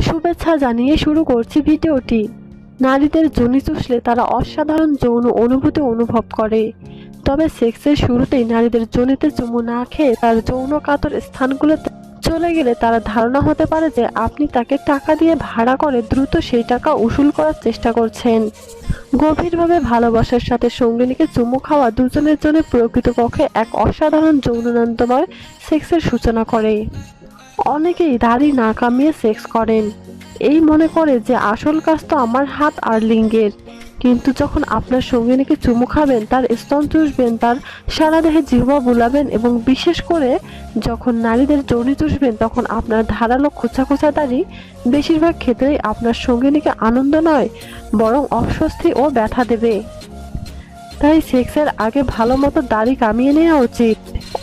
শুভেচ্ছা জানিয়ে শুরু করছি ভিডিওটি। নারীদের যোনি চুষলে তারা অসাধারণ যৌন অনুভূতি অনুভব করে। তবে সেক্সের শুরুতেই নারীদের যোনিতে চুমু না খেয়ে তার যৌন কাতর স্থানগুলোতে চলে গেলে তার ধারণা হতে পারে যে আপনি তাকে টাকা দিয়ে ভাড়া করে দ্রুত সেই টাকা উসুল করার চেষ্টা করছেন। গভীরভাবে ভালোবাসার সাথে সঙ্গিনীকে চুমু খাওয়া দুজনের জন্য প্রকৃতপক্ষে এক অসাধারণ যৌনানন্দময় সেক্সের সূচনা করে। অনেকেই দাড়ি না কামিয়ে সেক্স করেন, এই মনে করে যে আসল কাজ তো আমার হাত আর লিঙ্গের। কিন্তু যখন আপনার সঙ্গিনীকে চুমু খাবেন, তার স্তন চুষবেন, তার সারা দেহে জিহ্বা বুলাবেন এবং বিশেষ করে যখন নারীদের যোনি চুষবেন, তখন আপনার ধারালো খোঁচা খোঁচা দাড়ি বেশিরভাগ ক্ষেত্রেই আপনার সঙ্গিনীকে আনন্দ নয় বরং অস্বস্তি ও ব্যথা দেবে। তাই সেক্সের আগে ভালো মতো দাড়ি কামিয়ে নেওয়া উচিত।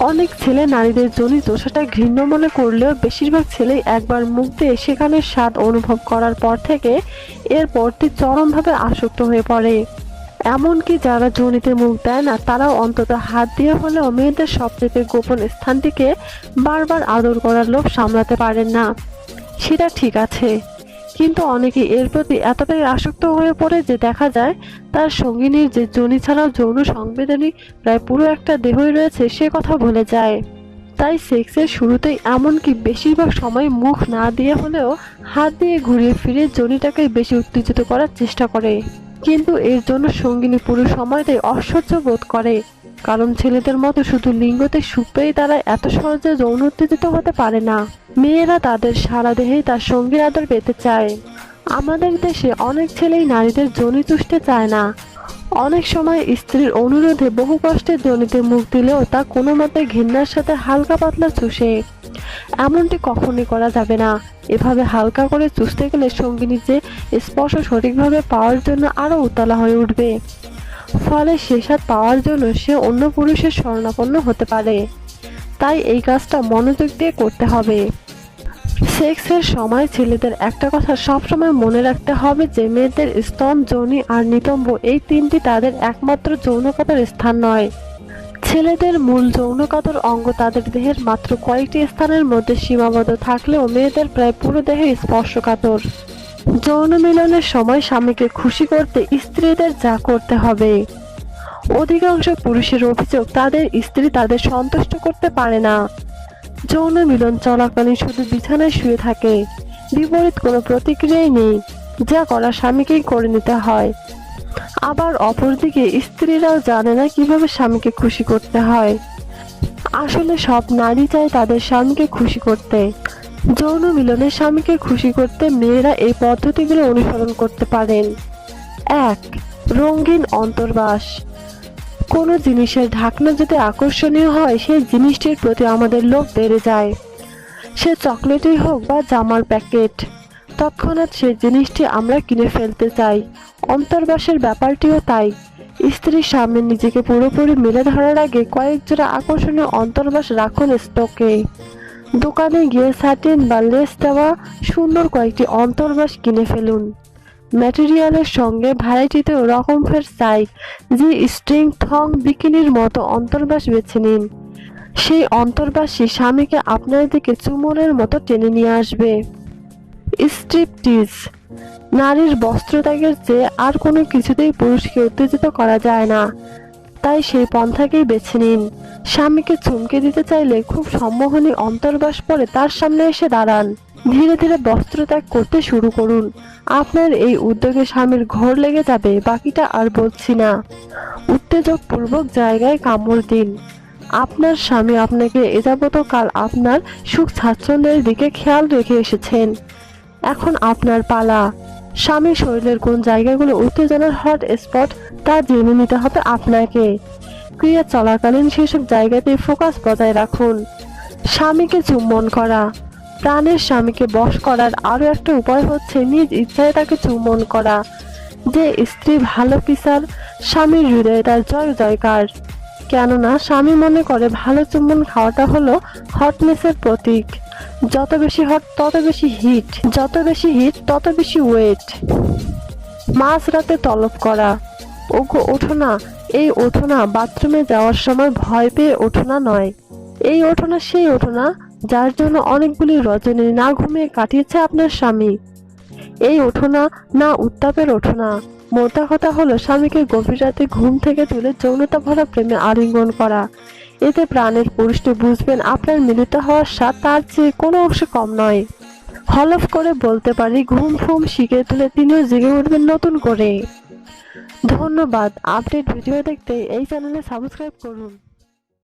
অনেক ছেলে নারীদের যোনি চোষাটা ঘৃণ্য মনে করলেও বেশিরভাগ ছেলেই একবার মুখ দিয়ে সেখানের স্বাদ অনুভব করার পর থেকে এর পরটি চরমভাবে আসক্ত হয়ে পড়ে। এমনকি যারা যোনিতে মুখ দেয় না, তারাও অন্তত হাত দিয়ে হলেও মেয়েদের সবচেয়ে গোপন স্থানটিকে বারবার আদর করার লোভ সামলাতে পারেন না। সেটা ঠিক আছে, কিন্তু অনেকে এর প্রতি এতটাই আসক্ত হয়ে পড়ে যে দেখা যায় তার সঙ্গিনীর যে যোনি ছাড়াও যৌন সংবেদনী প্রায় পুরো একটা দেহই রয়েছে সে কথা ভুলে যায়। তাই সেক্সের শুরুতেই এমনকি বেশিরভাগ সময় মুখ না দিয়ে হলেও হাত দিয়ে ঘুরিয়ে ফিরে যোনিটাকে বেশি উত্তেজিত করার চেষ্টা করে। কিন্তু এর জন্য সঙ্গিনী পুরো সময়টাই অসহ্য বোধ করে, কারণ ছেলেদের মতো শুধু লিঙ্গতে সুখ পেয়ে তারা এত সহজে যৌন উত্তেজিত হতে পারে না। মেয়েরা তাদের সারা দেহেই তার সঙ্গীর আদর পেতে চায়। আমাদের দেশে অনেক ছেলেই নারীদের যোনি চুষতে চায় না। অনেক সময় স্ত্রীর অনুরোধে বহু কষ্টে যোনিতে মুখ দিলেও তা কোনো মতে ঘৃণার সাথে হালকা পাতলা চুষে। এমনটি কখনই করা যাবে না। এভাবে হালকা করে চুষতে গেলে সঙ্গিনীর যে স্পর্শ সঠিকভাবে পাওয়ার জন্য আরো উতলা হয়ে উঠবে, ফলে সে স্বাদ পাওয়ার জন্য সে অন্য পুরুষের শরণাপন্ন হতে পারে। তাই এই কাজটা মনোযোগ দিয়ে করতে হবে। সেক্সের সময় ছেলেদের একটা কথা সবসময় মনে রাখতে হবে যে মেয়েদের স্তন, যোনি আর নিতম্ব এই তিনটি তাদের একমাত্র যৌনকাতর স্থান নয়। ছেলেদের মূল যৌনকাতর অঙ্গ তাদের দেহের মাত্র কয়েকটি স্থানের মধ্যে সীমাবদ্ধ থাকলেও মেয়েদের প্রায় পুরো দেহে স্পর্শকাতর। যৌন মিলনের সময় স্বামীকে খুশি করতে স্ত্রীদের যা করতে হবে। অধিকাংশ পুরুষের অভিযোগ তাদের স্ত্রী তাদের সন্তুষ্ট করতে পারে না। যৌন মিলন চলাকালীন শুধু বিছানায় শুয়ে থাকে, বিপরীত কোনো প্রতিক্রিয়াই নেই, যা করা স্বামীকেই করে নিতে হয়। আবার অপরদিকে স্ত্রীরাও জানে না কিভাবে স্বামীকে খুশি করতে হয়। আসলে সব নারী চায় তাদের স্বামীকে খুশি করতে। যৌন মিলনে স্বামীকে খুশি করতে মেয়েরা এই পদ্ধতিগুলো অনুসরণ করতে পারেন। 1. রঙিন অন্তর্বাস। কোনো জিনিসের ঢাকনা যদি আকর্ষণীয় হয়, সেই জিনিসটির প্রতি আমাদের লোভ বেড়ে যায়। সে চকলেটই হোক বা জামার প্যাকেট, তৎক্ষণাৎ সেই জিনিসটি আমরা কিনে ফেলতে চাই। অন্তর্বাসের ব্যাপারটিও তাই। স্ত্রীর সামনে নিজেকে পুরোপুরি মেলে ধরার আগে কয়েক জোড়া আকর্ষণীয় অন্তর্বাস রাখুন স্টকে। দোকানে গিয়ে স্যাটিন বা লেস দেওয়া সুন্দর কয়েকটি অন্তর্বাস কিনে ফেলুন। ম্যাটেরিয়ালের সঙ্গে ভ্যারাইটিতেও রকমফের চাই, যে স্ট্রিং, থং, বিকিনির মতো অন্তর্বাস বেছে নিন। সেই অন্তর্বাসী স্বামীকে আপনার দিকে চুমনের মতো টেনে নিয়ে আসবে। স্ট্রিপটিজ। নারীর বস্ত্রত্যাগের চেয়ে আর কোনো কিছুতেই পুরুষকে উত্তেজিত করা যায় না, তাই সেই পন্থাকেই বেছে নিন। স্বামীকে চমকে দিতে চাইলে খুব সম্মোহনী অন্তর্বাস পরে তার সামনে এসে দাঁড়ান। ধীরে ধীরে বস্ত্রত্যাগ করতে শুরু করুন। আপনার এই উদ্যোগে স্বামীর ঘোর লেগে যাবে, বাকিটা আর বলছি না। উত্তেজকপূর্বক জায়গায় কামড় দিন। আপনার স্বামী আপনাকে এযাবৎকাল আপনার সুখ স্বাচ্ছন্দ্যের দিকে খেয়াল রেখে এসেছেন। এখন আপনার পালা। স্বামীর শরীরের কোন জায়গাগুলো উত্তেজনার হট স্পট তা জেনে নিতে হবে আপনাকে। ক্রিয়া চলাকালীন সেসব জায়গাতে ফোকাস বজায় রাখুন। স্বামীকে চুম্বন করা। প্রাণের স্বামীকে বশ করার আরও একটা উপায় হচ্ছে নিজ ইচ্ছায় তাকে চুম্বন করা। যে স্ত্রী ভালো কিসার, স্বামীর হৃদয়ে তার জয় জয়কার। কেননা স্বামী মনে করে ভালো চুম্বন খাওয়াটা হলো হটনেসের প্রতীক। যত বেশি হট তত বেশি হিট, যত বেশি হিট তত বেশি ওয়েট। মাঝরাতে তলব করা। ওগো ওঠো না, এই ওঠো না, বাথরুমে যাওয়ার সময় ভয় পেয়ে ওঠো না নয়, এই ওঠো না সেই ওঠো না, যার জন্য অনেকগুলি রজনী না ঘুমিয়ে কাটিয়েছে আপনার স্বামী। এই ওঠনা না উত্তাপের ওঠনা। মোটা কথা হলো স্বামীকে গভীর রাতে ঘুম থেকে তুলে যৌনতা ভরা প্রেমে আলিঙ্গন করা। এতে প্রাণের পুরুষটি বুঝবেন আপনার মিলিত হওয়ার স্বাদ তার চেয়ে কোনো অংশে কম নয়। হলফ করে বলতে পারি, ঘুম ফুম শিখে তুলে তিনিও জেগে উঠবেন নতুন করে। ধন্যবাদ। আপডেট ভিডিও দেখতে এই চ্যানেলে সাবস্ক্রাইব করুন।